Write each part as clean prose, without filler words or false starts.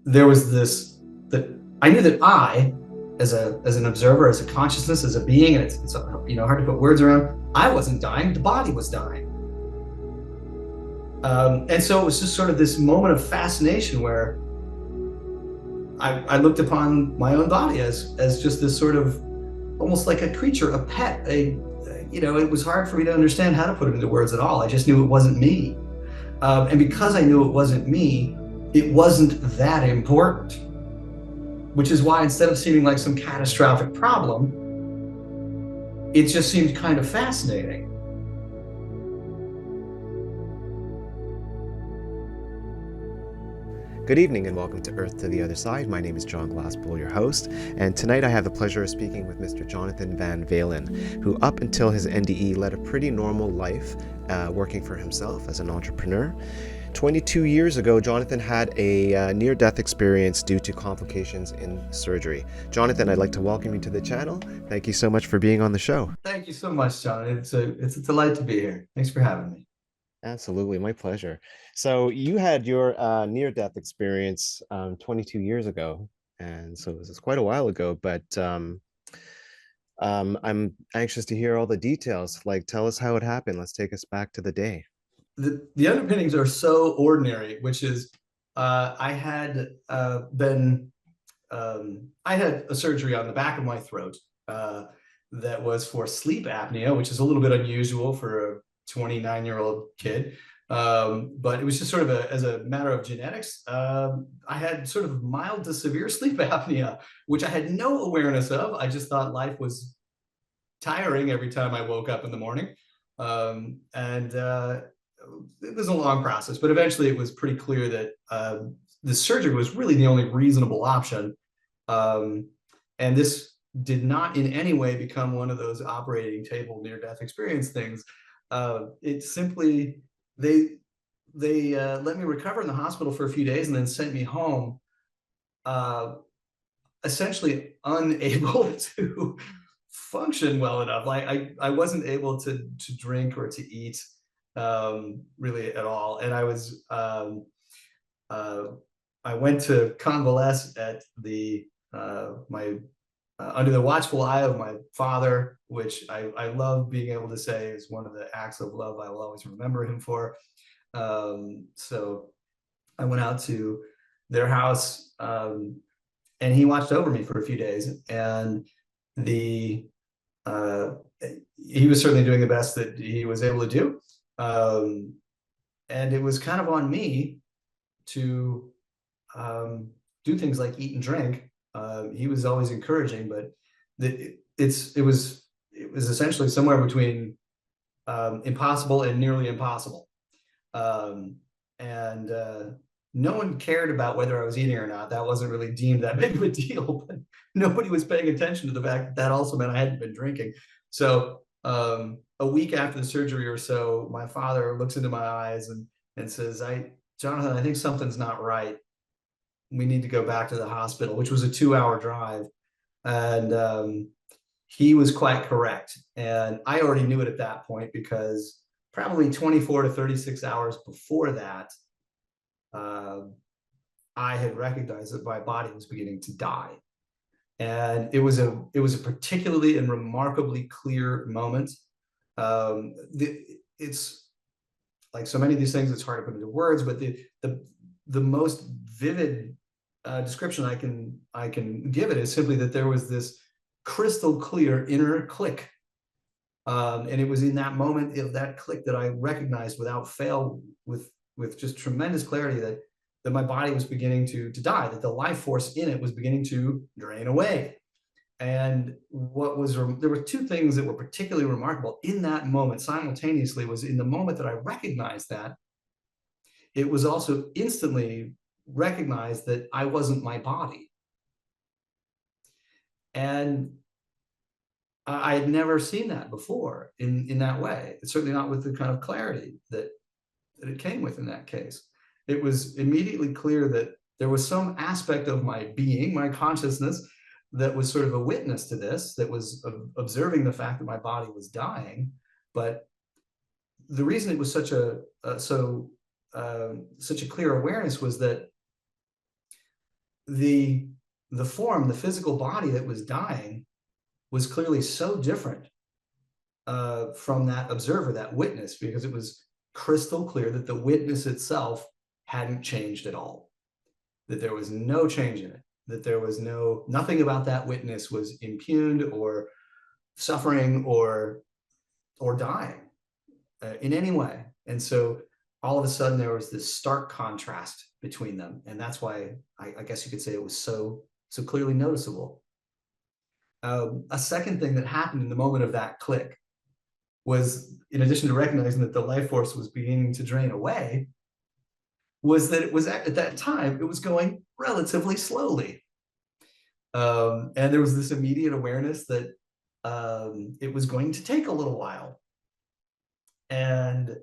there was this, that I knew that I, as an observer, as a consciousness, as a being, and it's hard to put words around. I wasn't dying; the body was dying, and so it was just sort of this moment of fascination where I looked upon my own body as just this sort of almost like a creature, a pet. It was hard for me to understand how to put it into words at all. I just knew it wasn't me, and because I knew it wasn't me, it wasn't that important. Which is why instead of seeming like some catastrophic problem, it just seemed kind of fascinating. Good evening and welcome to Earth to the Other Side. My name is John Glasspool, your host, and tonight I have the pleasure of speaking with Mr. Jonathan Van Valen, who up until his NDE led a pretty normal life working for himself as an entrepreneur. 22 years ago, Jonathan had a near-death experience due to complications in surgery. Jonathan, I'd like to welcome you to the channel. Thank you so much for being on the show. Thank you so much, John. It's a delight to be here. Thanks for having me. Absolutely, my pleasure. So you had your near-death experience 22 years ago, and so this is quite a while ago, but I'm anxious to hear all the details. Like, tell us how it happened. Let's take us back to the day. The underpinnings are so ordinary, which is I had I had a surgery on the back of my throat that was for sleep apnea, which is a little bit unusual for a 29-year-old kid. But it was just sort of as a matter of genetics. I had sort of mild to severe sleep apnea, which I had no awareness of. I just thought life was tiring every time I woke up in the morning. And It was a long process, but eventually it was pretty clear that the surgery was really the only reasonable option. Um, and this did not in any way become one of those operating table near death experience things. It simply, they let me recover in the hospital for a few days and then sent me home, uh, essentially unable to function well enough. Like I wasn't able to drink or to eat really at all. And uh, I went to convalesce at the my under the watchful eye of my father, which I love being able to say is one of the acts of love I will always remember him for. So I went out to their house, and he watched over me for a few days. And the uh, he was certainly doing the best that he was able to do. Um, and it was kind of on me to do things like eat and drink. He was always encouraging, but it was essentially somewhere between impossible and nearly impossible. Um, and No one cared about whether I was eating or not. That wasn't really deemed that big of a deal, but nobody was paying attention to the fact that that also meant I hadn't been drinking. So a week after the surgery or so, my father looks into my eyes and says, Jonathan, I think something's not right. We need to go back to the hospital," which was a 2-hour drive. And He was quite correct. And I already knew it at that point because probably 24 to 36 hours before that, uh, I had recognized that my body was beginning to die. And it was a particularly and remarkably clear moment. It's like so many of these things, it's hard to put into words, but the most vivid description I can give it is simply that there was this crystal clear inner click, and it was in that moment of that click that I recognized without fail, with just tremendous clarity, that my body was beginning to die, that the life force in it was beginning to drain away. And there were two things that were particularly remarkable in that moment simultaneously. Was in the moment that I recognized that, it was also instantly recognized that I wasn't my body. And I had never seen that before in that way. It's certainly not with the kind of clarity that it came with in that case. It was immediately clear that there was some aspect of my being, my consciousness, that was sort of a witness to this, that was observing the fact that my body was dying. But the reason it was such a such a clear awareness was that the the form, the physical body that was dying, was clearly so different from that observer, that witness, because it was crystal clear that the witness itself hadn't changed at all, that there was no change in it, that there was nothing about that witness was impugned or suffering or dying in any way. And so all of a sudden there was this stark contrast between them, and that's why I guess you could say it was so clearly noticeable. A second thing that happened in the moment of that click was, in addition to recognizing that the life force was beginning to drain away, was that it was at that time it was going relatively slowly, and there was this immediate awareness that it was going to take a little while, and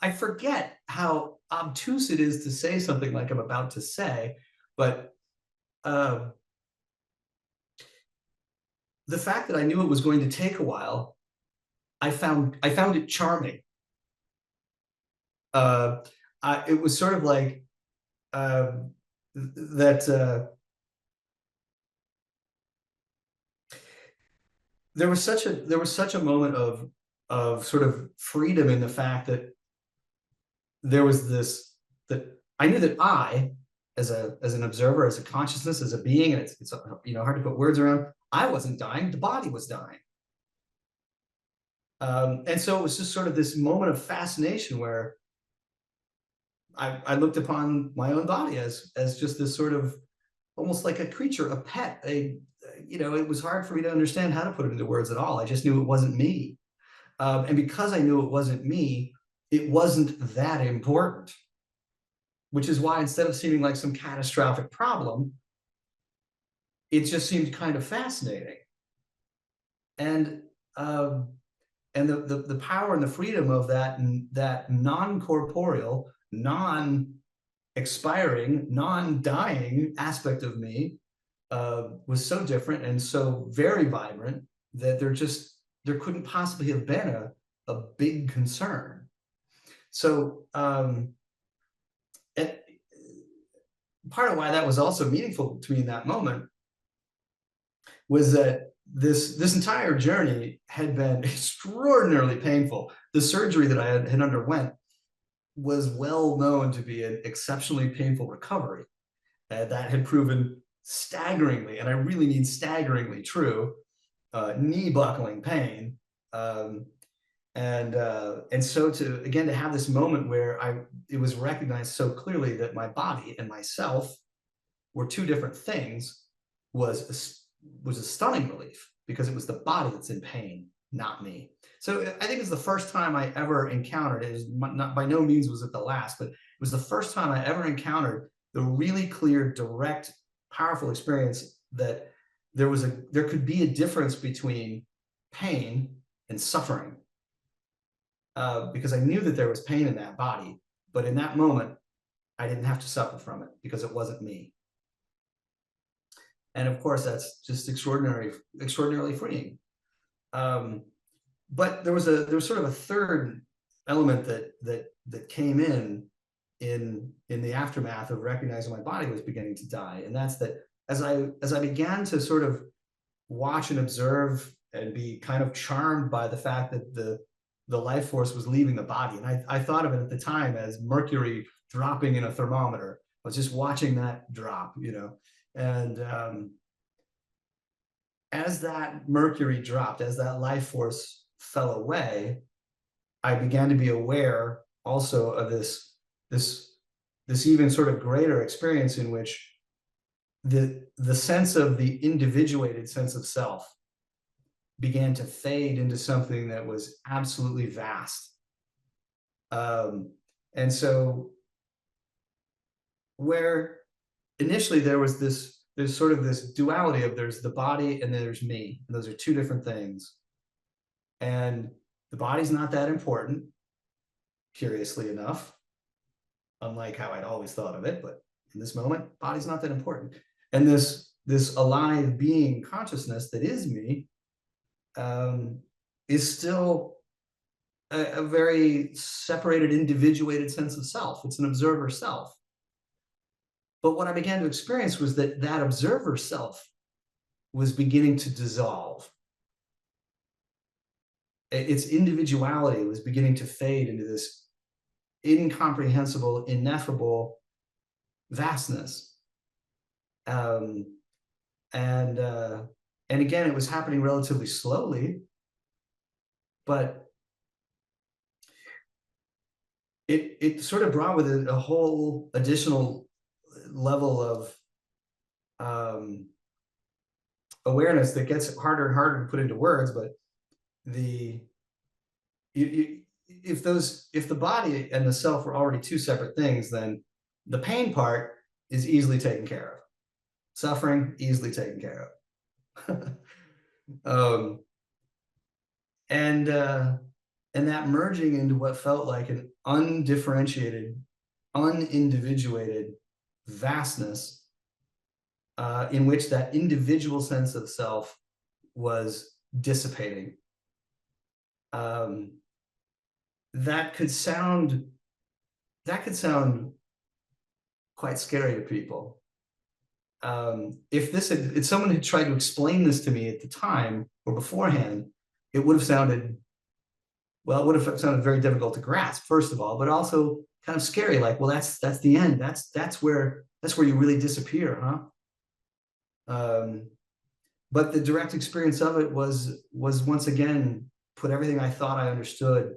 I forget how obtuse it is to say something like I'm about to say, but um, the fact that I knew it was going to take a while, I found it charming. Uh, it was sort of like that. There was such a moment of sort of freedom in the fact that there was this, that I knew that I, as an observer, as a consciousness, as a being, and it's hard to put words around. I wasn't dying; the body was dying. And so it was just sort of this moment of fascination where I looked upon my own body as just this sort of, almost like a creature, a pet. It was hard for me to understand how to put it into words at all. I just knew it wasn't me. And because I knew it wasn't me, it wasn't that important, which is why instead of seeming like some catastrophic problem, it just seemed kind of fascinating. And the power and the freedom of that non-corporeal, non-expiring, non-dying aspect of me was so different and so very vibrant that there couldn't possibly have been a big concern. So and part of why that was also meaningful to me in that moment was that this entire journey had been extraordinarily painful. The surgery that I had underwent was well known to be an exceptionally painful recovery. That had proven staggeringly, and I really mean staggeringly true, knee buckling pain. And so to have this moment where it was recognized so clearly that my body and myself were two different things was a stunning relief, because it was the body that's in pain, not me. So I think it's the first time I ever encountered it. Is not, by no means was it the last, but it was the first time I ever encountered the really clear, direct, powerful experience that there could be a difference between pain and suffering. Because I knew that there was pain in that body, but in that moment, I didn't have to suffer from it because it wasn't me. And of course, that's just extraordinarily freeing. But there was sort of a third element that came in the aftermath of recognizing my body was beginning to die, and that's that as I began to sort of watch and observe and be kind of charmed by the fact that the life force was leaving the body, and I thought of it at the time as mercury dropping in a thermometer. I was just watching that drop, and as that mercury dropped, as that life force fell away, I began to be aware also of this even sort of greater experience in which the sense of the individuated sense of self began to fade into something that was absolutely vast. And so where initially there's sort of this duality of there's the body and there's me, and those are two different things. And the body's not that important, curiously enough, unlike how I'd always thought of it. But in this moment, body's not that important. And this alive being consciousness that is me is still a very separated, individuated sense of self. It's an observer self. But what I began to experience was that that observer self was beginning to dissolve. Its individuality was beginning to fade into this incomprehensible, ineffable vastness. Um, and uh, and again, it was happening relatively slowly, but it sort of brought with it a whole additional level of um, awareness that gets harder and harder to put into words. But the if the body and the self were already two separate things, then the pain part is easily taken care of. Suffering easily taken care of. um, and uh, and that merging into what felt like an undifferentiated, unindividuated vastness, in which that individual sense of self was dissipating. Um, that could sound that could sound quite scary to people. If someone had tried to explain this to me at the time or beforehand, it would have sounded well, it would have sounded very difficult to grasp, first of all, but also kind of scary. Like, well, that's the end. That's where you really disappear, huh? Um, but the direct experience of it was once again put everything I thought I understood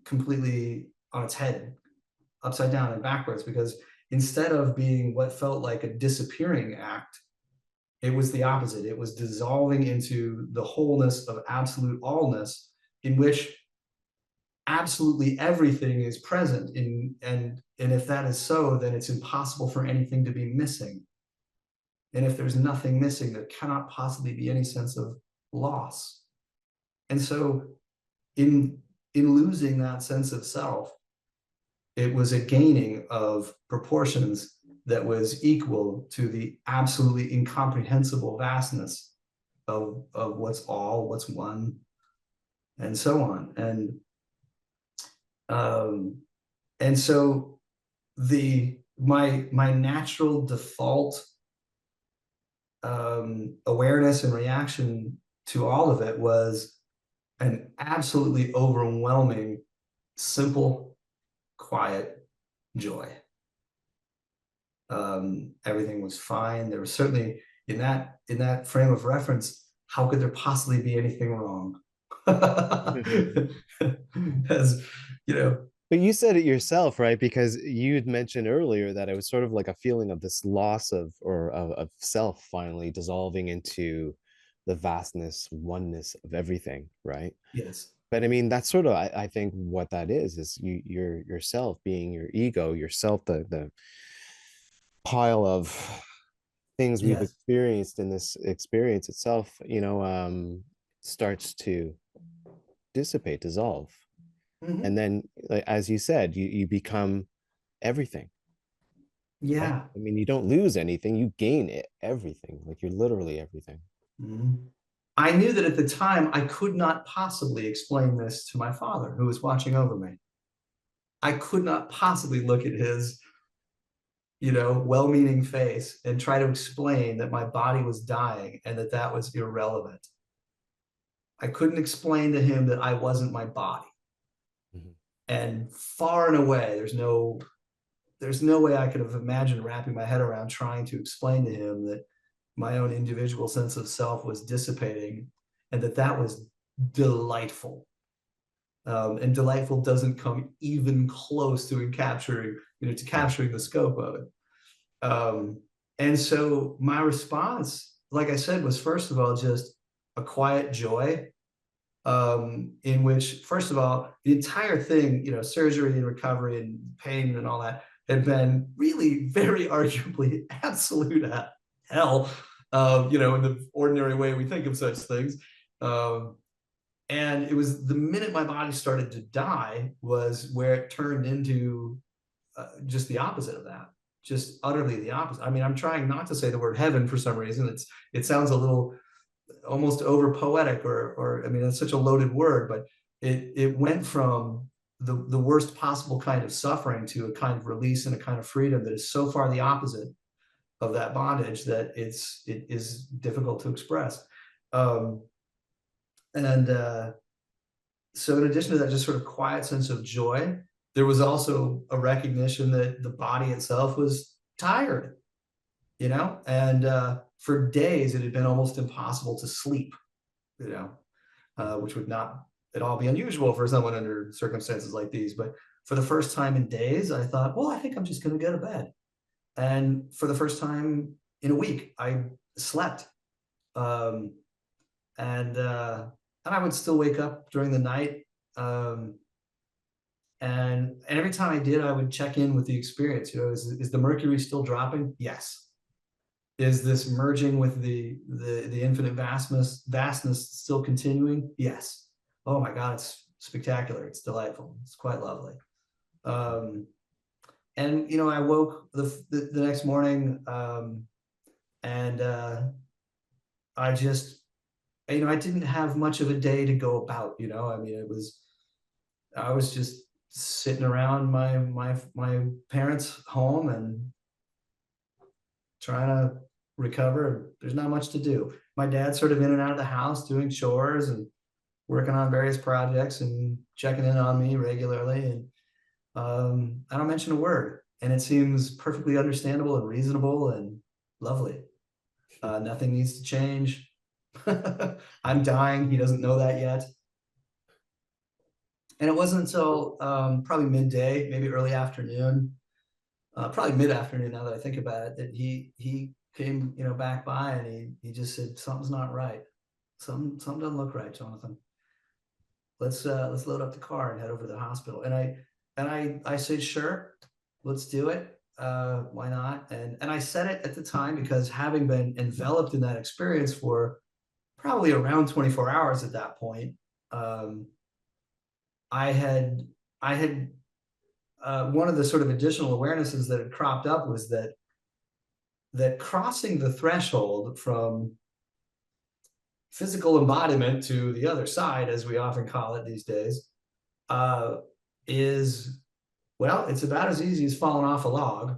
completely on its head, upside down and backwards, because instead of being what felt like a disappearing act, it was the opposite. It was dissolving into the wholeness of absolute allness, in which absolutely everything is present and if that is so, then it's impossible for anything to be missing. And if there's nothing missing, there cannot possibly be any sense of loss. And so in losing that sense of self, it was a gaining of proportions that was equal to the absolutely incomprehensible vastness of what's all, what's one, and so on. Um, and so my natural default awareness and reaction to all of it was an absolutely overwhelming, simple, quiet joy. Everything was fine. There was certainly in that frame of reference, how could there possibly be anything wrong? As you know, But you said it yourself, right? Because you'd mentioned earlier that it was sort of like a feeling of this loss of self finally dissolving into the vastness, oneness of everything, right? yes, But I mean, that's sort of I think what that is your yourself being your ego, yourself, the pile of things we've yes. experienced in this experience itself, starts to dissipate, dissolve. And Mhm. then, like, as you said, you become everything, right? Yeah. I mean, you don't lose anything, you gain it, everything. Like you're literally everything. Mhm. I knew that at the time I could not possibly explain this to my father, who was watching over me. I could not possibly look at his, well-meaning face and try to explain that my body was dying and that that was irrelevant. I couldn't explain to him that I wasn't my body. Mhm. And far and away, there's no way I could have imagined wrapping my head around trying to explain to him that my own individual sense of self was dissipating and that that was delightful. And delightful doesn't come even close to capturing the scope of it. And so my response, like I said, was first of all just a quiet joy, in which, first of all, the entire thing, surgery and recovery and pain and all that had been really very arguably absolute hell, in the ordinary way we think of such things. Um, and it was the minute my body started to die was where it turned into just the opposite of that, just utterly the opposite. I mean, I'm trying not to say the word heaven for some reason. It sounds a little almost over poetic, or I mean, it's such a loaded word, but it went from the worst possible kind of suffering to a kind of release and a kind of freedom that is so far the opposite of that bondage that it is difficult to express. Um, and So in addition to that just sort of quiet sense of joy, there was also a recognition that the body itself was tired, and for days it had been almost impossible to sleep, you know, which would not at all be unusual for someone under circumstances like these. But for the first time in days, I thought, well, I think I'm just going to go to bed. And for the first time in a week, I slept. Um, and I would still wake up during the night. Um, and every time I did, I would check in with the experience. Is the mercury still dropping? Yes. Is this merging with the infinite vastness still continuing? Yes. Oh my God, it's spectacular. It's delightful. It's quite lovely. Um, and I woke the next morning, and I just I didn't have much of a day to go about. I mean, I was just sitting around my parents' home and trying to recover. There's not much to do. My dad's sort of in and out of the house doing chores and working on various projects and checking in on me regularly. And I don't mention a word. And it seems perfectly understandable and reasonable and lovely. Nothing needs to change. I'm dying. He doesn't know that yet. And it wasn't until probably midday, maybe early afternoon, probably mid-afternoon now that I think about it, that he came back by, and he just said, something's not right. Something doesn't look right, Jonathan. Let's load up the car and head over to the hospital. And I said, sure, let's do it. Why not? And I said it at the time because, having been enveloped in that experience for probably around 24 hours at that point, I had one of the sort of additional awarenesses that had cropped up was that crossing the threshold from physical embodiment to the other side, as we often call it these days, is, well, it's about as easy as falling off a log.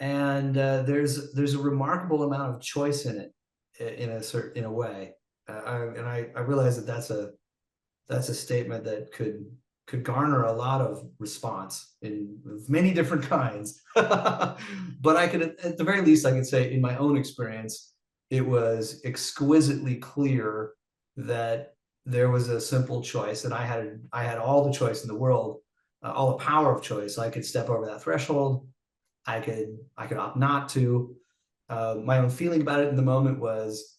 And there's a remarkable amount of choice in it, in a way. I realize that that's a statement that could garner a lot of response in many different kinds. But I could, at the very least, I could say in my own experience, it was exquisitely clear that there was a simple choice, and I had all the choice in the world, all the power of choice. I could step over that threshold. I could opt not to. My own feeling about it in the moment was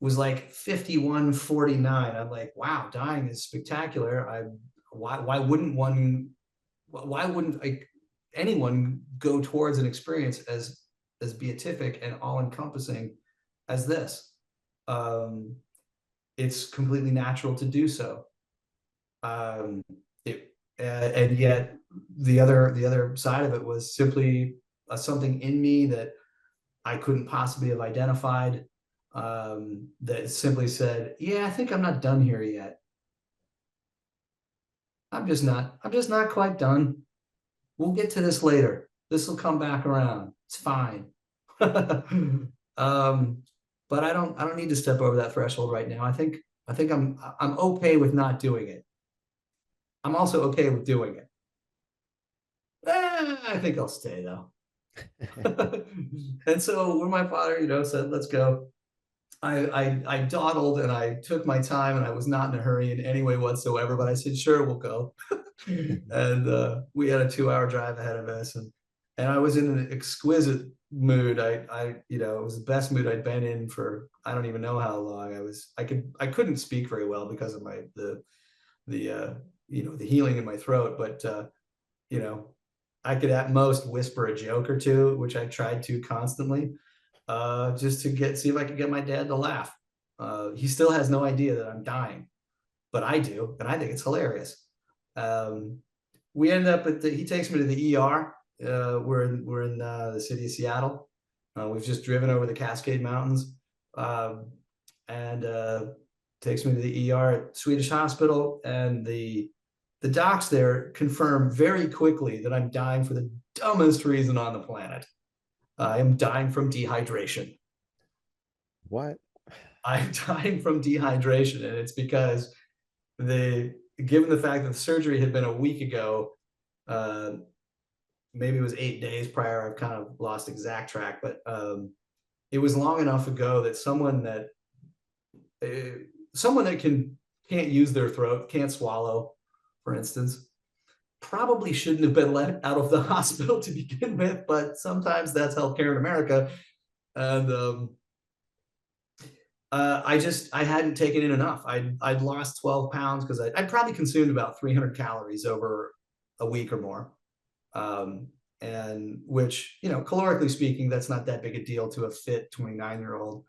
like 51-49. I'm like, wow, dying is spectacular. Why wouldn't anyone go towards an experience as beatific and all-encompassing as this? It's completely natural to do so. And yet the other side of it was simply something in me that I couldn't possibly have identified, that simply said, yeah, I think I'm not done here yet. I'm just not quite done. We'll get to this later. This will come back around. It's fine. But I don't need to step over that threshold right now. I think I'm okay with not doing it. I'm also okay with doing it. I think I'll stay though. And so when my father, said, let's go, I dawdled and I took my time, and I was not in a hurry in any way whatsoever, but I said, sure, we'll go. And we had a 2-hour drive ahead of us, and I was in an exquisite mood. It was the best mood I'd been in for, I don't even know how long. I couldn't speak very well because of the healing in my throat, but I could at most whisper a joke or two, which I tried to constantly, just to see if I could get my dad to laugh. He still has no idea that I'm dying, but I do, and I think it's hilarious. We end up he takes me to the ER. We're in the city of Seattle. We've just driven over the Cascade Mountains, and takes me to the ER at Swedish hospital, and the docs there confirm very quickly that I'm dying for the dumbest reason on the planet. I am dying from dehydration. What? I'm dying from dehydration, and it's because the given the fact that the surgery had been a week ago, uh, maybe it was 8 days prior. I've kind of lost exact track, but it was long enough ago that someone that can't use their throat, can't swallow, for instance, probably shouldn't have been let out of the hospital to begin with. But sometimes that's healthcare in America, and I hadn't taken in enough. I'd lost 12 pounds because I'd probably consumed about 300 calories over a week or more. Um, and which, calorically speaking, that's not that big a deal to a fit 29-year-old.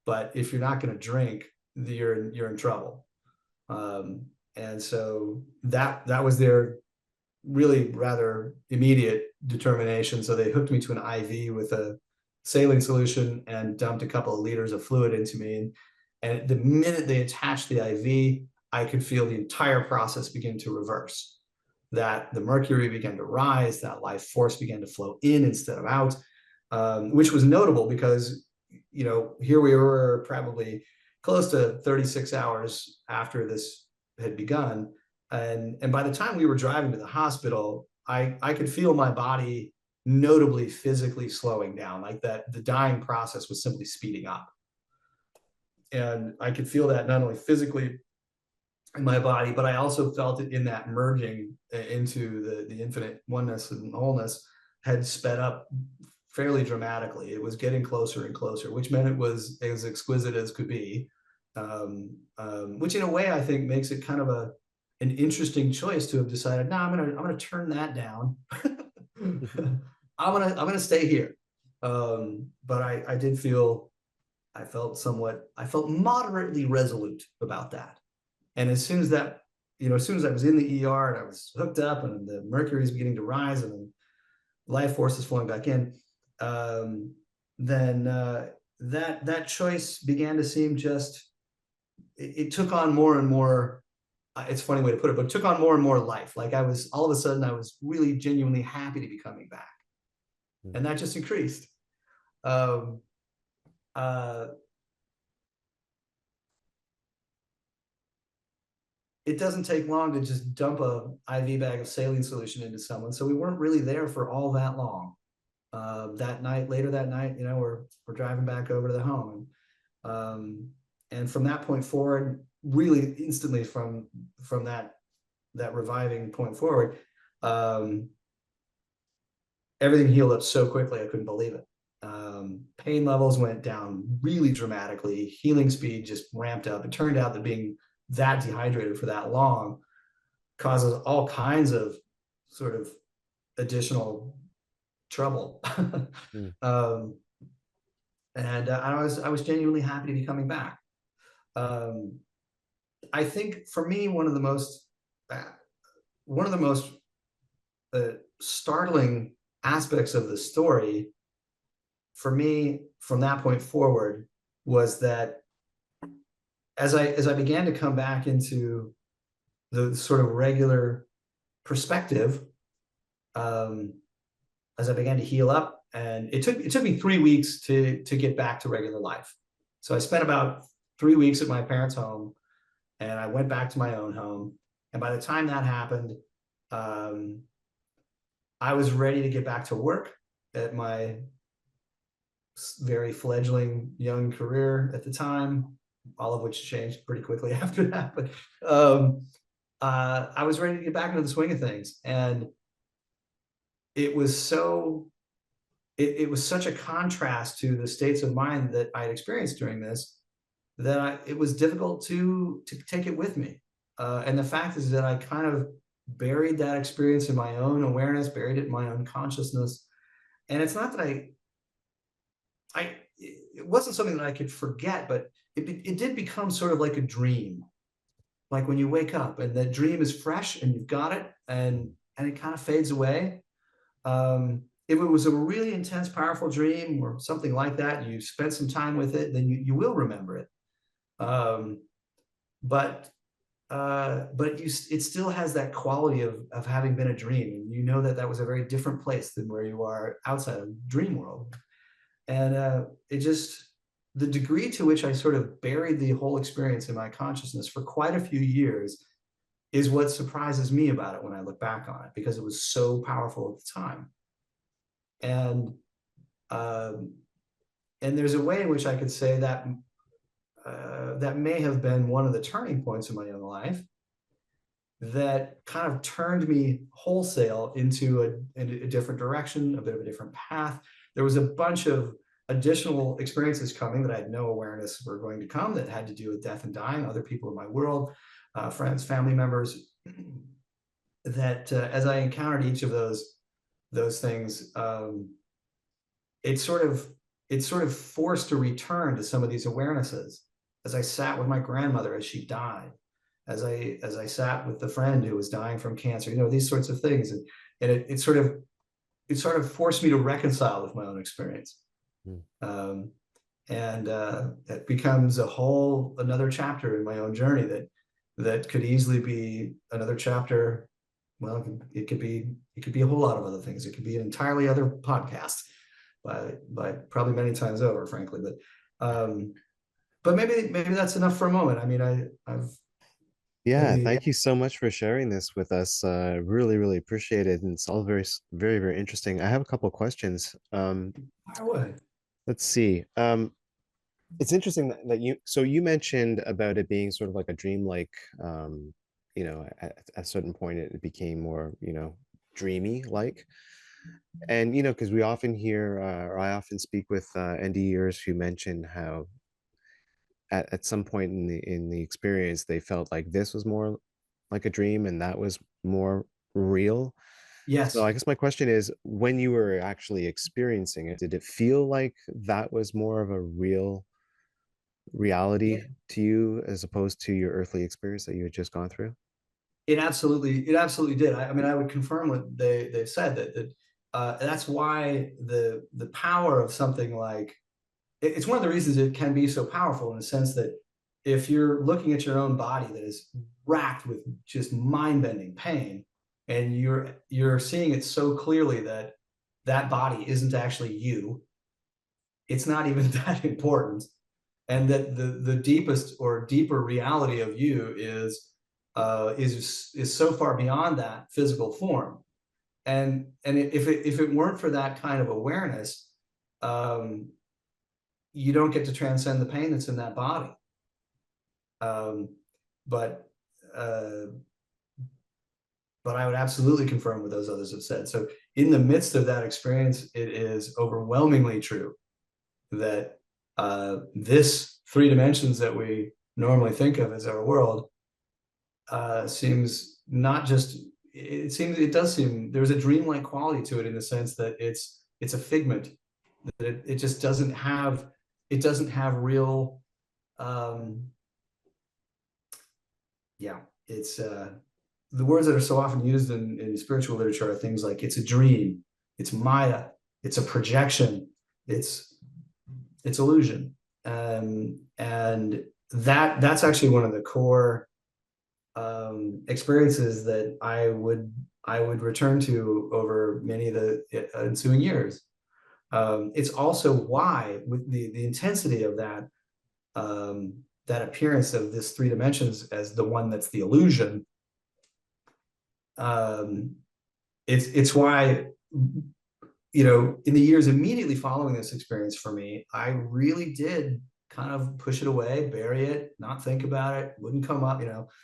But if you're not going to drink, you're in trouble. And so that was their really rather immediate determination. So they hooked me to an IV with a saline solution and dumped a couple of liters of fluid into me. And the minute they attached the IV, I could feel the entire process begin to reverse. That the mercury began to rise, that life force began to flow in instead of out, which was notable because, here we were probably close to 36 hours after this had begun. And by the time we were driving to the hospital, I could feel my body notably physically slowing down, like that the dying process was simply speeding up. And I could feel that not only physically in my body, but I also felt it in that merging into the infinite oneness and wholeness had sped up fairly dramatically. It was getting closer and closer, which meant it was as exquisite as could be. Which in a way I think makes it kind of an interesting choice to have decided, no, I'm gonna turn that down. I'm gonna stay here. But I did feel I felt moderately resolute about that. And as soon as as soon as I was in the ER and I was hooked up and the mercury is beginning to rise and then life force is flowing back in, then that choice began to seem just, it took on more and more. It's a funny way to put it, but it took on more and more life. Like all of a sudden I was really genuinely happy to be coming back, and that just increased. Um, uh, it doesn't take long to just dump a IV bag of saline solution into someone. So we weren't really there for all that long. Later that night, we're driving back over to the home, and from that point forward, really instantly from that reviving point forward, everything healed up so quickly I couldn't believe it. Pain levels went down really dramatically. Healing speed just ramped up. It turned out that being that dehydrated for that long causes all kinds of sort of additional trouble. Mm. And I was genuinely happy to be coming back. I think for me, one of the most startling aspects of the story for me from that point forward was that as I began to come back into the sort of regular perspective, as I began to heal up, and it took me 3 weeks to get back to regular life. So I spent about 3 weeks at my parents' home, and I went back to my own home. And by the time that happened, I was ready to get back to work at my very fledgling young career at the time, all of which changed pretty quickly after that. But I was ready to get back into the swing of things, and it was it was such a contrast to the states of mind that I had experienced during this that it was difficult to take it with me. And the fact is that I kind of buried that experience in my own awareness, buried it in my own consciousness. And it's not that it wasn't something that I could forget, but it did become sort of like a dream. Like when you wake up and that dream is fresh and you've got it, and it kind of fades away. If it was a really intense, powerful dream or something like that, you spent some time with it, then you will remember it. but it still has that quality of having been a dream, and you know that that was a very different place than where you are outside of dream world. And it just, the degree to which I sort of buried the whole experience in my consciousness for quite a few years is what surprises me about it when I look back on it, because it was so powerful at the time. And um, and there's a way in which I could say that that may have been one of the turning points in my own life that kind of turned me wholesale into a different direction, a bit of a different path. There was a bunch of additional experiences coming that I had no awareness were going to come, that had to do with death and dying, other people in my world, friends, family members, that as I encountered each of those things, it sort of forced a return to some of these awarenesses. As I sat with my grandmother as she died, as I sat with the friend who was dying from cancer, these sorts of things, and it sort of forced me to reconcile with my own experience. Mm. And it becomes another chapter in my own journey that could easily be another chapter. Well, it could be a whole lot of other things. It could be an entirely other podcast by probably many times over, frankly. But maybe that's enough for a moment. I mean, I've Yeah, maybe. thank you so much for sharing this with us. Really, really appreciate it. And it's all very, very, very interesting. I have a couple of questions. Fire away. Let's see. It's interesting that you mentioned about it being sort of like a dreamlike, at a certain point it became more, dreamy like. And, because we often hear, or I often speak with NDEers who mention how at some point in the experience they felt like this was more like a dream and that was more real. So I Yes. guess my question is, when you were actually experiencing it, did it feel like that was more of a real Yeah. reality to you as opposed to your earthly experience that you had just gone through? It absolutely did. I mean, I would confirm what they said, that that's why the power of something like, it's one of the reasons it can be so powerful, in the sense that if you're looking at your own body that is racked with just mind-bending pain, and you're seeing it so clearly that that body isn't actually you, it's not even that important, and that the deepest or deeper reality of you is so far beyond that physical form. And if it weren't for that kind of awareness, um, you don't get to transcend the pain that's in that body. Um, but uh, but I would absolutely confirm what those others have said. So in the midst of that experience, it is overwhelmingly true that this three dimensions that we normally think of as our world seems not just. It does seem there's a dreamlike quality to it, in the sense that it's a figment, that it just doesn't have real. Um, yeah, it's the words that are so often used in spiritual literature are things like it's a dream, it's Maya, it's a projection, it's illusion. And that's actually one of the core experiences that I would return to over many of the ensuing years. It's also why, with the intensity of that appearance of this three dimensions as the one that's the illusion, um, it's why, in the years immediately following this experience for me, I really did kind of push it away, bury it, not think about it, wouldn't come up.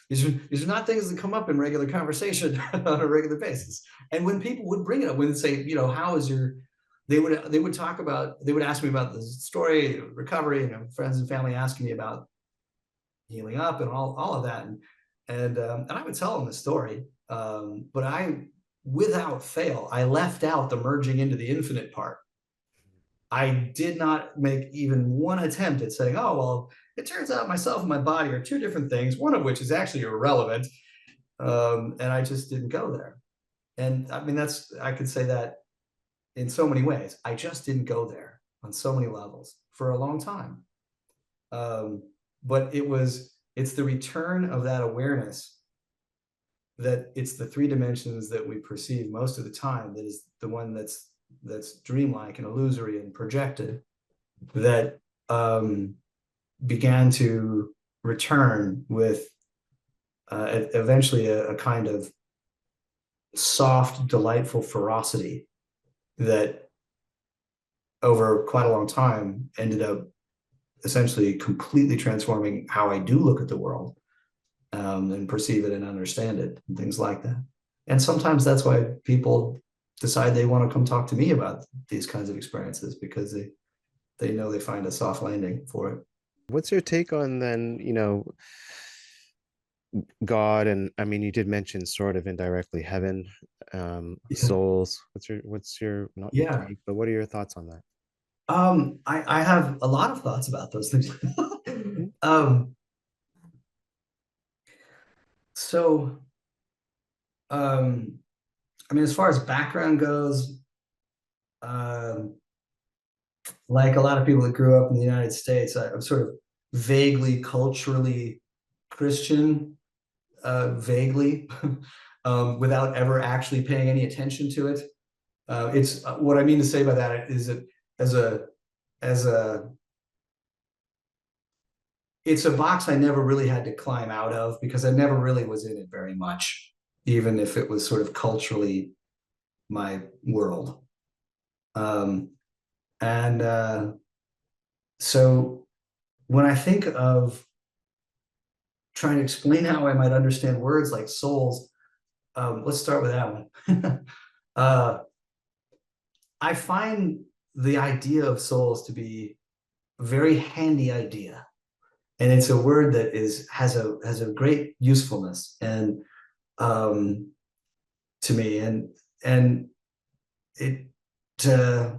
These are not things that come up in regular conversation on a regular basis. And when people would bring it up, when they say, how is your, they would ask me about the story, recovery, friends and family asking me about healing up and all of that, and I would tell them the story, but without fail, I left out the merging into the infinite part. I did not make even one attempt at saying, oh, well, it turns out myself and my body are two different things, one of which is actually irrelevant. And I just didn't go there. And I mean, I could say that in so many ways. I just didn't go there on so many levels for a long time. But it was it's the return of that awareness that it's the three dimensions that we perceive most of the time that is the one that's dreamlike and illusory and projected, that began to return with eventually a kind of soft, delightful ferocity that over quite a long time ended up essentially completely transforming how I do look at the world, and perceive it and understand it and things like that. And sometimes that's why people decide they want to come talk to me about these kinds of experiences, because they know they find a soft landing for it. What's your take on then, God, and I mean, you did mention sort of indirectly heaven, Yeah. souls. Not your Yeah. take, but what are your thoughts on that? I have a lot of thoughts about those things. Mhm. um, so, um, I mean, as far as background goes, um, like a lot of people that grew up in the United States, I'm sort of vaguely culturally Christian, vaguely, without ever actually paying any attention to it. It's what I mean to say by that is that as a as a it's a box I never really had to climb out of, because I never really was in it very much, even if it was sort of culturally my world. Um, and So when I think of trying to explain how I might understand words like souls, let's start with that one. uh, I find the idea of souls to be a very handy idea, and it's a word that has a great usefulness and um, to me, and it uh,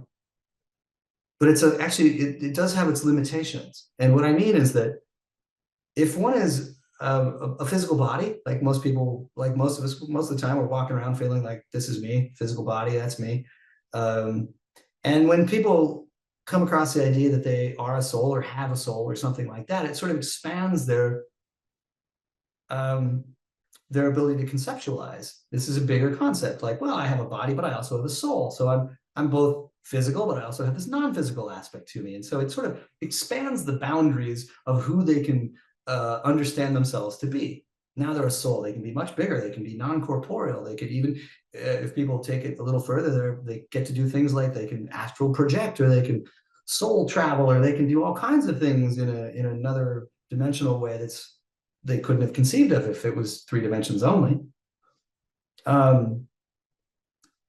but actually it does have its limitations. And what I mean is that if one is a physical body, like most people, like most of us, most of the time, we're walking around feeling like this is me, physical body, that's me. Um, and when people come across the idea that they are a soul or have a soul or something like that, it sort of expands um, their ability to conceptualize. This is a bigger concept. Like, well, I have a body, but I also have a soul. So I'm both physical, but I also have this non-physical aspect to me. And so it sort of expands the boundaries of who they can understand themselves to be. Now they're a soul. They can be much bigger. They can be non-corporeal. They could even, if people take it a little further, they get to do things like they can astral project, or they can soul travel, or they can do all kinds of things in another dimensional way that's they couldn't have conceived of if it was three dimensions only. Um,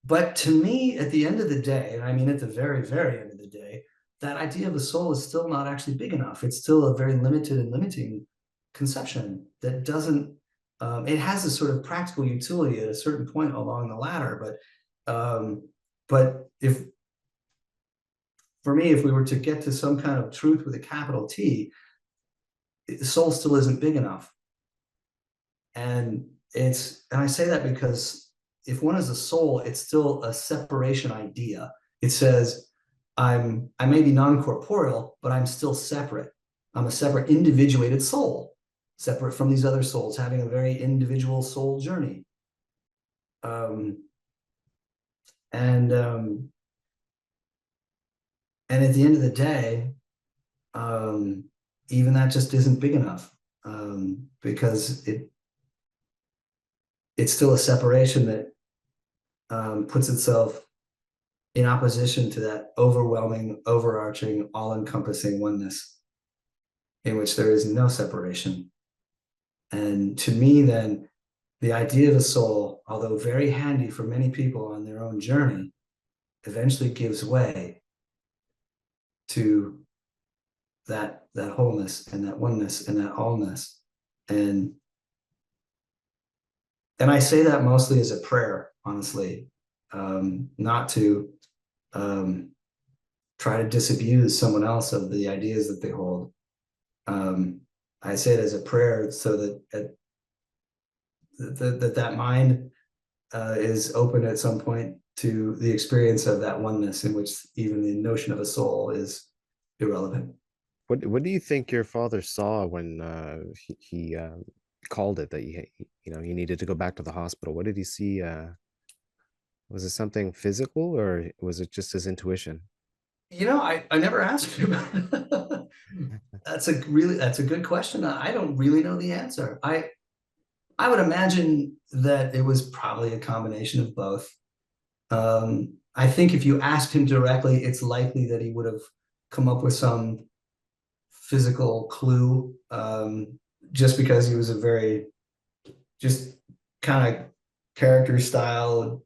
but to me, at the end of the day, and I mean at the very, very end of the day, that idea of the soul is still not actually big enough. It's still a very limited and limiting conception that doesn't, it has a sort of practical utility at a certain point along the ladder. But if, for me, if we were to get to some kind of truth with a capital T, the soul still isn't big enough. And I say that because if one is a soul, it's still a separation idea. It says I may be non-corporeal, but I'm still separate. I'm a separate individuated soul, separate from these other souls, having a very individual soul journey. um, and um, and at the end of the day, um, even that just isn't big enough, because it's still a separation that puts itself in opposition to that overwhelming, overarching, all-encompassing oneness in which there is no separation. And to me, then, the idea of a soul, although very handy for many people on their own journey, eventually gives way to that wholeness and that oneness and that allness. And and I say that mostly as a prayer, honestly, not to um, try to disabuse someone else of the ideas that they hold. um, I say it as a prayer so that mind is open at some point to the experience of that oneness in which even the notion of a soul is irrelevant. What do you think your father saw when he called it that he needed to go back to the hospital? What did he see? Was it something physical or was it just his intuition? I never asked him. That's a good question. I don't really know the answer. I would imagine that it was probably a combination of both. I think if you asked him directly, it's likely that he would have come up with some physical clue, just because he was a very just kind of character style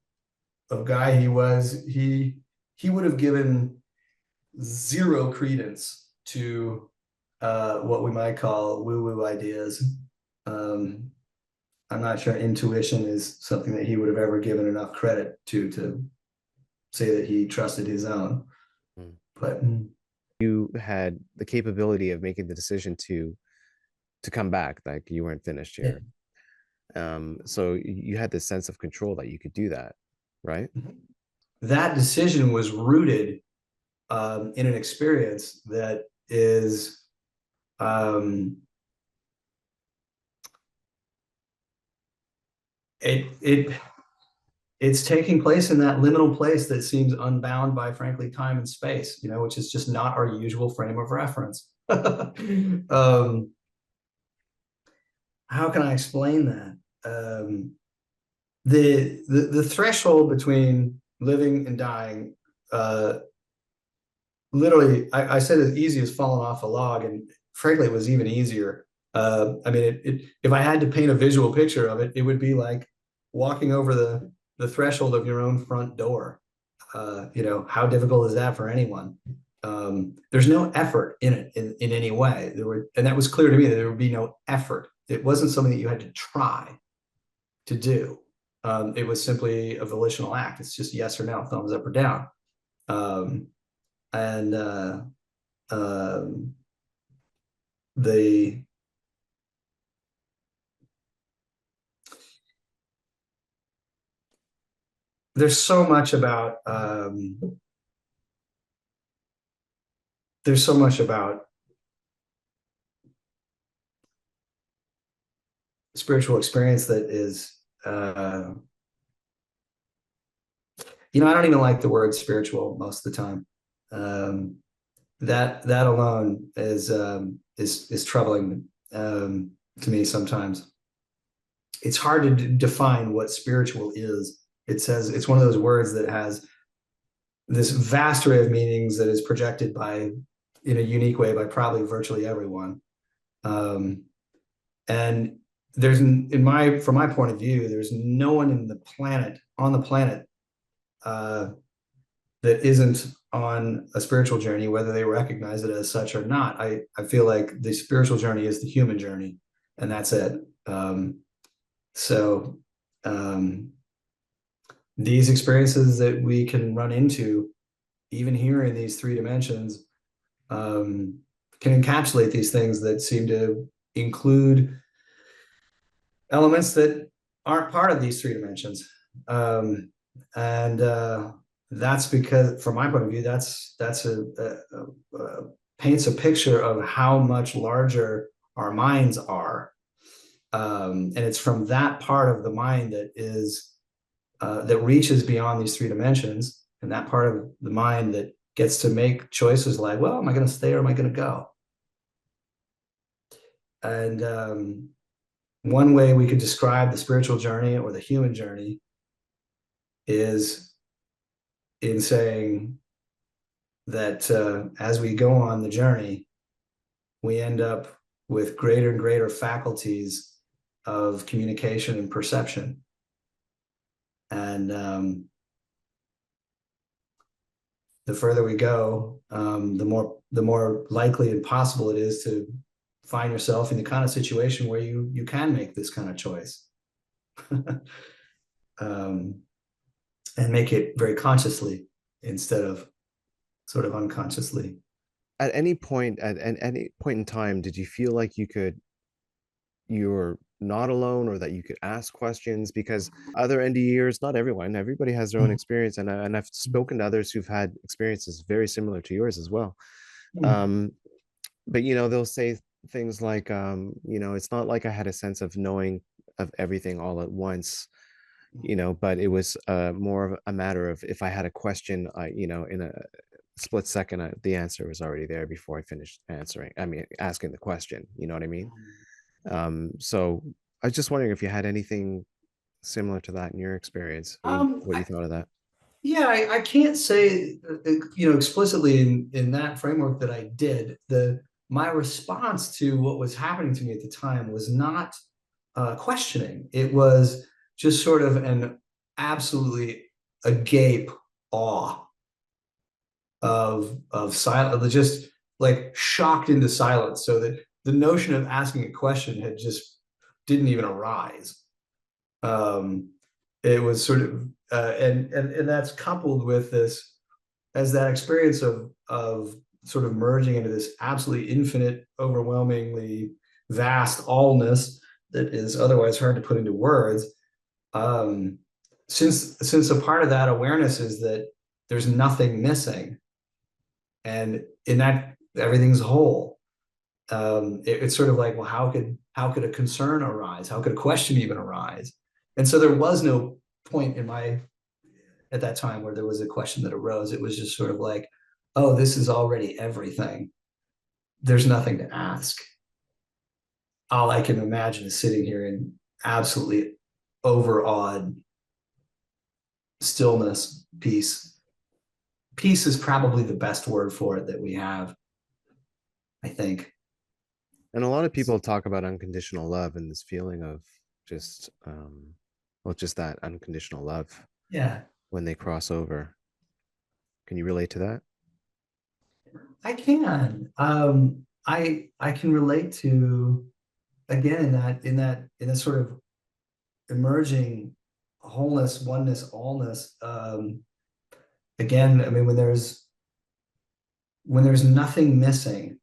of guy he was. He would have given zero credence to what we might call woo-woo ideas. Um, I'm not sure intuition is something that he would have ever given enough credit to say that he trusted his own. Mm. But You had the capability of making the decision to come back, like you weren't finished yeah, here. So you had this sense of control that you could do that, right? that decision was rooted in an experience that is um, it it's taking place in that liminal place that seems unbound by frankly time and space, which is just not our usual frame of reference. How can I explain that? The threshold between living and dying, literally, I said as easy as falling off a log, and frankly, it was even easier. I mean, if I had to paint a visual picture of it, it would be like walking over the threshold of your own front door. How difficult is that for anyone? There's no effort in it in any way. And that was clear to me that there would be no effort. It wasn't something that you had to try to do. It was simply a volitional act. It's just yes or no, thumbs up or down. Um, and um, the there's so much about there's so much about spiritual experience that is I don't even like the word spiritual most of the time. Um, that alone is troubling to me sometimes. It's hard to define what spiritual is. It says it's one of those words that has this vast array of meanings that is projected by in a unique way by probably virtually everyone. Um, and there's from my point of view, there's no one on the planet uh, that isn't on a spiritual journey, whether they recognize it as such or not. I feel like the spiritual journey is the human journey, and that's it. So um, these experiences that we can run into, even here in these three dimensions, um, can encapsulate these things that seem to include elements that aren't part of these three dimensions. And that's because, from my point of view, that's a paints a picture of how much larger our minds are, and it's from that part of the mind that reaches beyond these three dimensions, and that part of the mind that gets to make choices like, well, am I going to stay or am I going to go? And one way we could describe the spiritual journey or the human journey is in saying that as we go on the journey, we end up with greater and greater faculties of communication and perception. And the further we go, the more likely and possible it is to find yourself in the kind of situation where you can make this kind of choice. um, and make it very consciously instead of sort of unconsciously. At any point in time, did you feel like you were not alone or that you could ask questions? Because other NDEers, not everybody has their own experience, and I've spoken to others who've had experiences very similar to yours as well. Um, but they'll say things like, it's not like I had a sense of knowing of everything all at once, but it was more of a matter of if I had a question, in a split second, the answer was already there before I finished answering. I mean, asking the question, you know what I mean? So I was just wondering if you had anything similar to that in your experience, what you I, thought of that. yeah, I can't say explicitly in that framework that I did. The My response to what was happening to me at the time was not questioning. It was just sort of an absolutely agape awe of silence, just like shocked into silence, so that the notion of asking a question had just didn't even arise. Um, it was sort of and that's coupled with this as that experience of sort of merging into this absolutely infinite, overwhelmingly vast allness that is otherwise hard to put into words. Um, since a part of that awareness is that there's nothing missing, and in that everything's whole. It's sort of like, well, how could a concern arise? How could a question even arise? And so there was no point in my at that time where there was a question that arose. It was just sort of like, oh, this is already everything. There's nothing to ask. All I can imagine is sitting here in absolutely overawed stillness, peace. Peace is probably the best word for it that we have, I think. And a lot of people talk about unconditional love and this feeling of just, well, just that unconditional love Yeah, when they cross over. Can you relate to that? I can. I can relate to, again, in that sort of emerging wholeness, oneness, allness. Again, I mean, when there's nothing missing,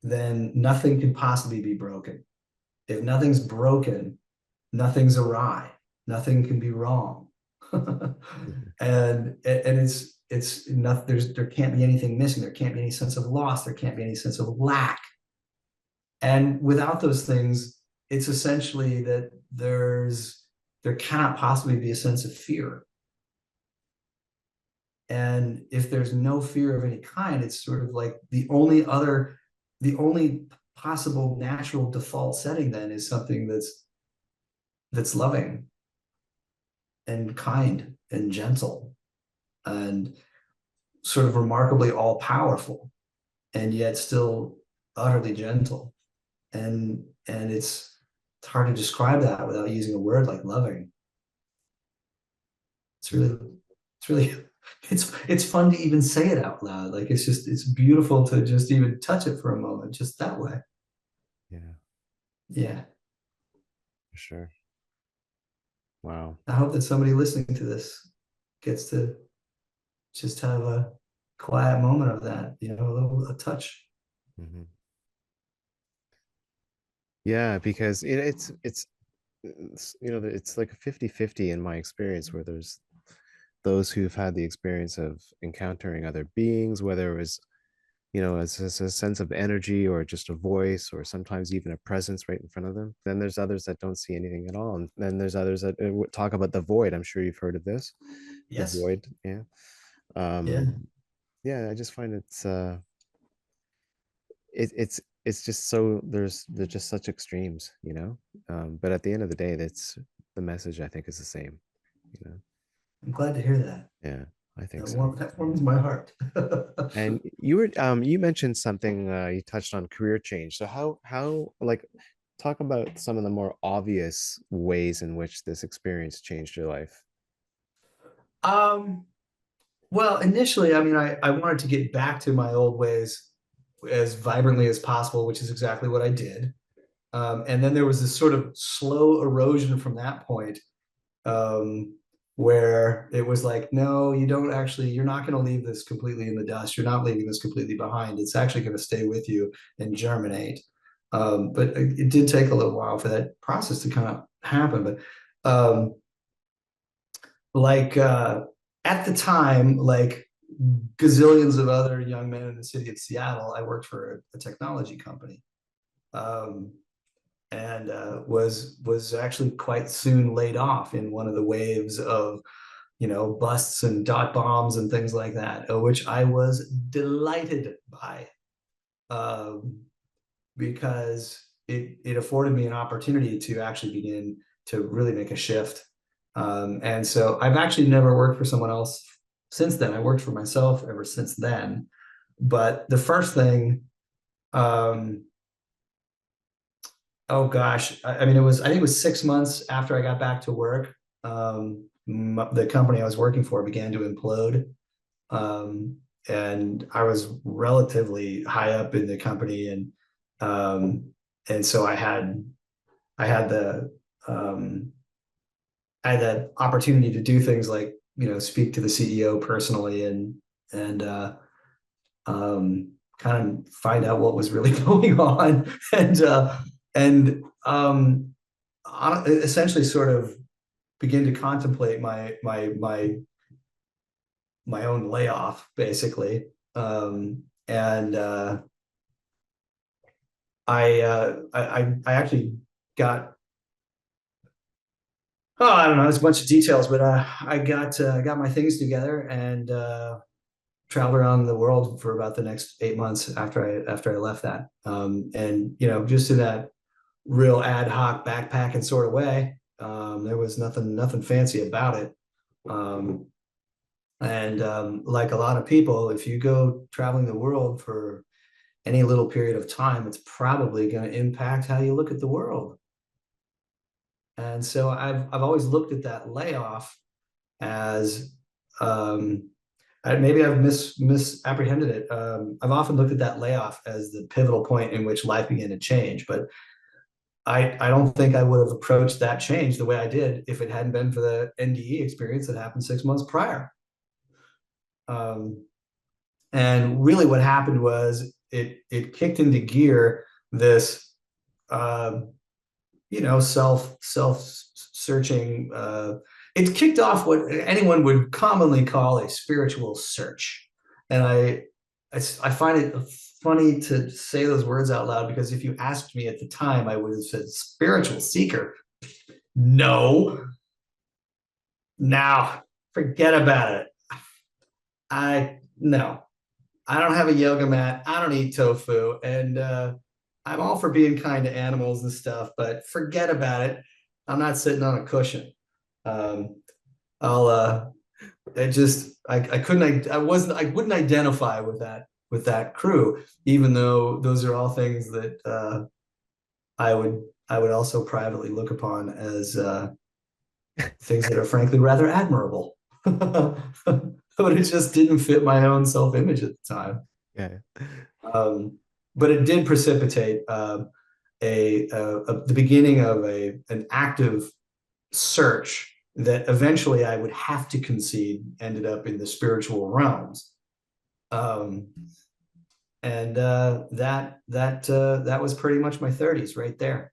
then nothing can possibly be broken. If nothing's broken, nothing's awry. Nothing can be wrong. Mhm. And it's not there can't be anything missing. There can't be any sense of loss. There can't be any sense of lack. And without those things, it's essentially that there cannot possibly be a sense of fear. And if there's no fear of any kind, it's sort of like the only possible natural default setting then is something that's loving and kind and gentle and sort of remarkably all powerful, and yet still utterly gentle. And it's hard to describe that without using a word like loving. It's really it's really it's fun to even say it out loud. Like it's beautiful to just even touch it for a moment, just that way. Yeah, Yeah. for sure. Wow. I hope that somebody listening to this gets to just have a quiet moment of that, a touch. Hmm. Yeah, because it's like a 50-50 in my experience, where there's those who've had the experience of encountering other beings, whether it was, as a sense of energy or just a voice or sometimes even a presence right in front of them. Then there's others that don't see anything at all. And then there's others that talk about the void. I'm sure you've heard of this, the Yes. void. Yeah. Yeah. Yeah, I just find it's just so there's just such extremes, but at the end of the day, that's the message. I think is the same, you know. I'm glad to hear that. Yeah, I think so. That Yeah. warms my heart. And you mentioned something, you touched on career change. So how like talk about some of the more obvious ways in which this experience changed your life. um, well, initially, I mean, I wanted to get back to my old ways as vibrantly as possible, which is exactly what I did. And then there was this sort of slow erosion from that point, um, where it was like, no, you're not going to leave this completely in the dust. You're not leaving this completely behind. It's actually going to stay with you and germinate. But it did take a little while for that process to kind of happen. But like at the time, like gazillions of other young men in the city of Seattle, I worked for a technology company, um, and was actually quite soon laid off in one of the waves of busts and dot bombs and things like that, which I was delighted by, um, because it afforded me an opportunity to actually begin to really make a shift. And so I've actually never worked for someone else since then. I worked for myself ever since then. But the first thing, um, oh gosh, I mean, I think it was 6 months after I got back to work. The company I was working for began to implode. Um, and I was relatively high up in the company, um, and so I had the um, I had the opportunity to do things like speak to the CEO personally, and kind of find out what was really going on, and essentially sort of begin to contemplate my own layoff, basically. And I actually got, oh, I don't know, there's a bunch of details, but I got my things together and traveled around the world for about the next 8 months after I left that. And just in that real ad hoc backpacking sort of way. There was nothing fancy about it. Um, and like a lot of people, if you go traveling the world for any little period of time, it's probably going to impact how you look at the world. And so I've always looked at that layoff as, maybe I've misapprehended it. I've often looked at that layoff as the pivotal point in which life began to change, but I don't think I would have approached that change the way I did if it hadn't been for the NDE experience that happened 6 months prior. Um, and really, what happened was it kicked into gear this, uh, self searching. It kicked off what anyone would commonly call a spiritual search, and I find it funny to say those words out loud, because if you asked me at the time, I would have said spiritual seeker. No, now forget about it. No, I don't have a yoga mat. I don't eat tofu, and I'm all for being kind to animals and stuff, but forget about it. I'm not sitting on a cushion. Um, I'll it just I couldn't I wouldn't identify with that crew, even though those are all things that I would also privately look upon as things that are frankly rather admirable. But it just didn't fit my own self-image at the time. Yeah. But it did precipitate the beginning of an active search that eventually I would have to concede ended up in the spiritual realms. Um, and that was pretty much my 30s right there.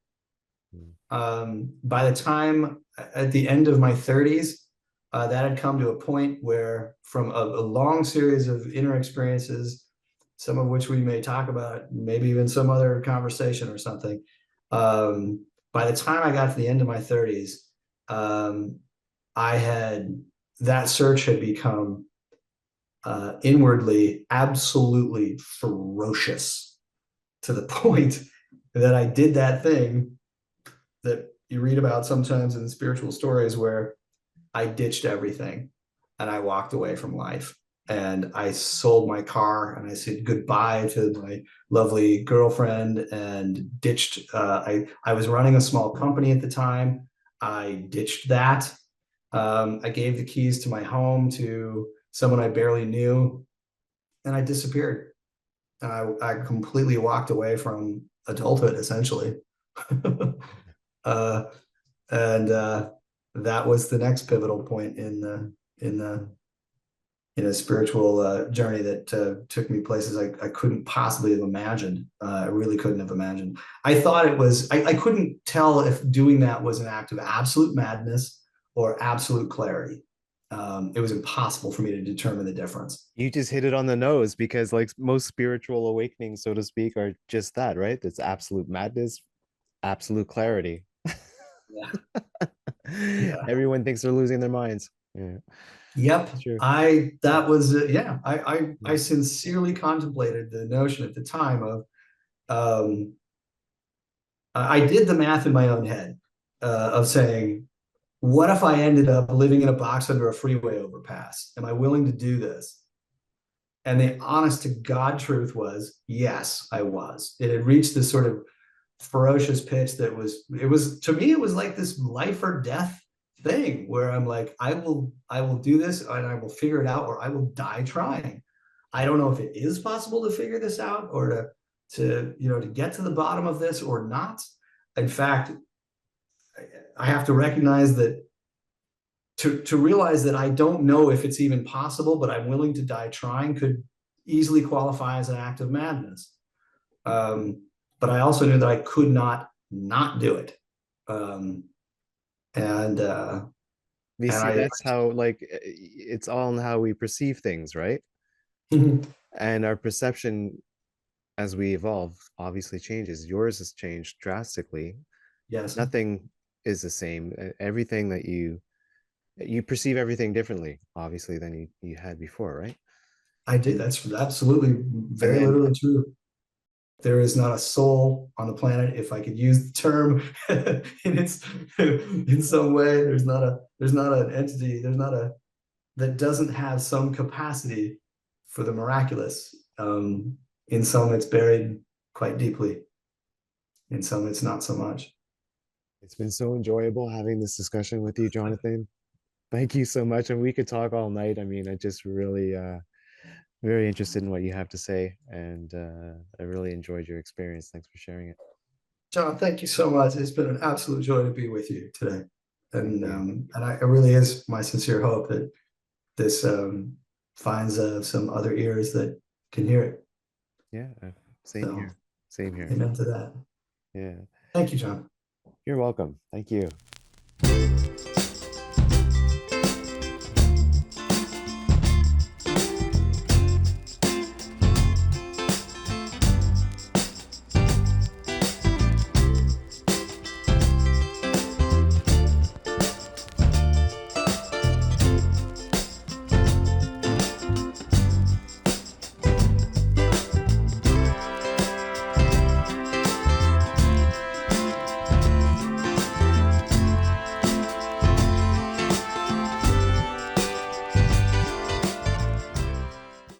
By the time at the end of my 30s, that had come to a point where, from a long series of inner experiences, some of which we may talk about, maybe even some other conversation or something. By the time I got to the end of my 30s, that search had become inwardly absolutely ferocious, to the point that I did that thing that you read about sometimes in spiritual stories, where I ditched everything and I walked away from life. And I sold my car and I said goodbye to my lovely girlfriend and ditched. I was running a small company at the time. I ditched that. I gave the keys to my home to someone I barely knew, and I disappeared. I completely walked away from adulthood, essentially. uh, and that was the next pivotal point in a spiritual journey that took me places I couldn't possibly have imagined. I really couldn't have imagined. I thought it was, I couldn't tell if doing that was an act of absolute madness or absolute clarity. It was impossible for me to determine the difference. You just hit it on the nose because, like, most spiritual awakenings, so to speak, are just that, right? It's absolute madness, absolute clarity. Yeah. Yeah. Everyone thinks they're losing their minds. Yeah, Yep. it's true. I that was yeah. I Yeah. sincerely contemplated the notion at the time of um, I did the math in my own head of saying, what if I ended up living in a box under a freeway overpass? Am I willing to do this? And the honest to God truth was, yes, I was. It had reached this sort of ferocious pitch that was to me, it was like this life or death thing where I'm like, I will do this and I will figure it out or I will die trying. I don't know if it is possible to figure this out or to get to the bottom of this or not. In fact, I have to recognize that to realize that I don't know if it's even possible, but I'm willing to die trying could easily qualify as an act of madness. Um, but I also knew that I could not do it. Um, and You and see, I that's how, like, it's all in how we perceive things, right? And our perception as we evolve obviously changes. Yours has changed drastically. yes, Nothing is the same. Everything that you perceive everything differently, obviously, than you had before, right? I did. That's absolutely And very then literally true. There is not a soul on the planet, if I could use the term in its in some way. There's not an entity. There's not a that doesn't have some capacity for the miraculous. In some, it's buried quite deeply. In some, it's not so much. it's been so enjoyable having this discussion with you, Jonathan. Thank you so much. And we could talk all night. I mean, I just really very interested in what you have to say. And I really enjoyed your experience. Thanks for sharing it. John, thank you so much. It's been an absolute joy to be with you today, Thank and you. it really is my sincere hope that this finds some other ears that can hear it. Yeah, same So, here. Same here. amen to that. Yeah. Thank you, John. You're welcome. Thank you.